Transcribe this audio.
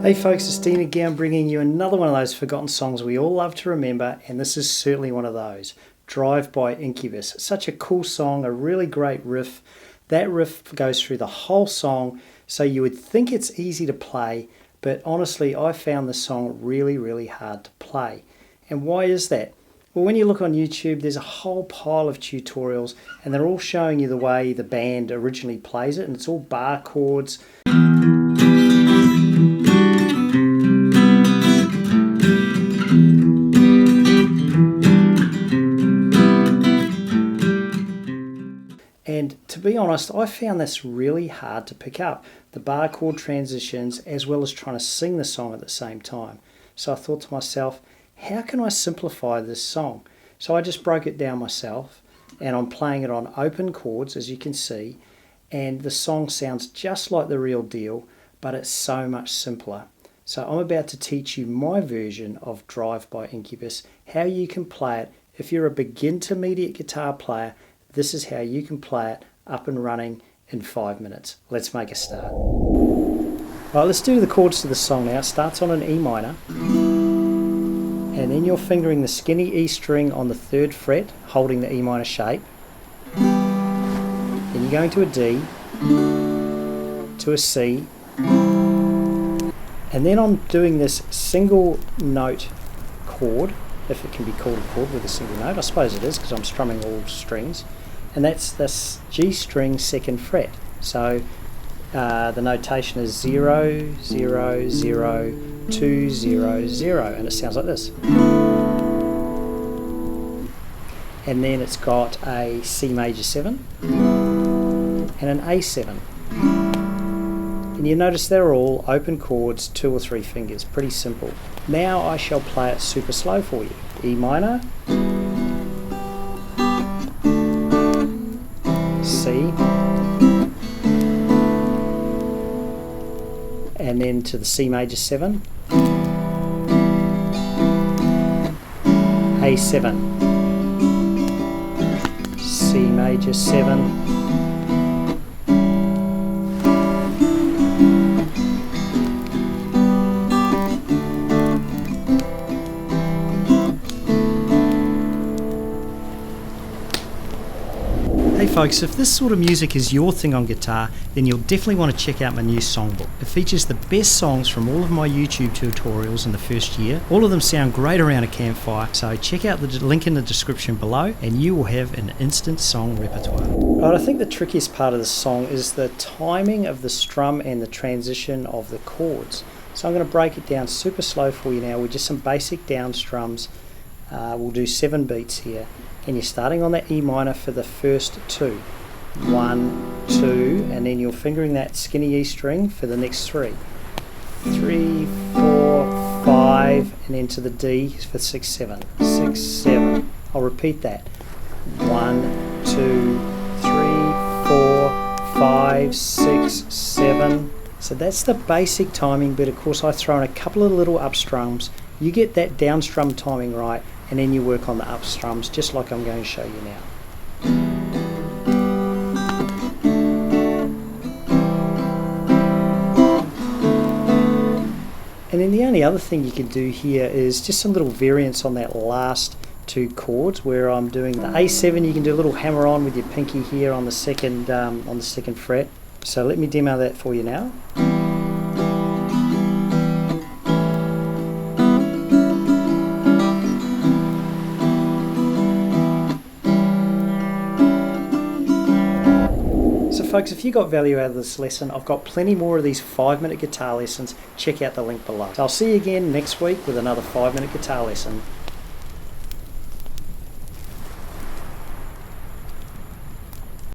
Hey folks, it's Dene again, bringing you another one of those forgotten songs we all love to remember, and this is certainly one of those. Drive by Incubus. Such a cool song, a really great riff. That riff goes through the whole song, so you would think it's easy to play, but honestly I found this song really hard to play. And why is that? Well, when you look on YouTube, there's a whole pile of tutorials, and they're all showing you the way the band originally plays it, and it's all bar chords. And to be honest, I found this really hard to pick up, the bar chord transitions as well as trying to sing the song at the same time. So I thought to myself, how can I simplify this song? So I just broke it down myself, and I'm playing it on open chords, as you can see, and the song sounds just like the real deal, but it's so much simpler. So I'm about to teach you my version of Drive by Incubus, how you can play it. If you're a begin-termediate guitar player, this is how you can play it up and running in 5 minutes. Let's make a start. Right, let's do the chords to the song now. It starts on an E minor, and then you're fingering the skinny E string on the 3rd fret, holding the E minor shape. Then you're going to a D, to a C, and then I'm doing this single note chord, if it can be called a chord with a single note. I suppose it is, because I'm strumming all strings. And that's this G string 2nd fret. So the notation is 0, 0, 0, 2, 0, 0, and it sounds like this. And then it's got a C major 7 and an A7. And you notice they're all open chords, 2 or 3 fingers, pretty simple. Now I shall play it super slow for you. E minor, C, and then to the C major 7, A7, C major 7, Hey folks, if this sort of music is your thing on guitar, then you'll definitely want to check out my new Songbook. It features the best songs from all of my YouTube tutorials in the first year. All of them sound great around a campfire, so check out the link in the description below and you will have an instant song repertoire. Right, I think the trickiest part of the song is the timing of the strum and the transition of the chords. So I'm going to break it down super slow for you now with just some basic down strums. We'll do 7 beats here. And you're starting on that E minor for the first 2. 1, 2, and then you're fingering that skinny E string for the next 3. 3, 4, 5, and then to the D for 6, 7. 6, 7. I'll repeat that. 1, 2, 3, 4, 5, 6, 7. So that's the basic timing, but of course I throw in a couple of little up strums. You get that down strum timing right, and then you work on the up strums just like I'm going to show you now. And then the only other thing you can do here is just some little variants on that last 2 chords, where I'm doing the A7. You can do a little hammer on with your pinky here on the 2nd fret. So let me demo that for you now. Folks, if you got value out of this lesson, I've got plenty more of these 5-minute guitar lessons. Check out the link below. So I'll see you again next week with another 5-minute guitar lesson.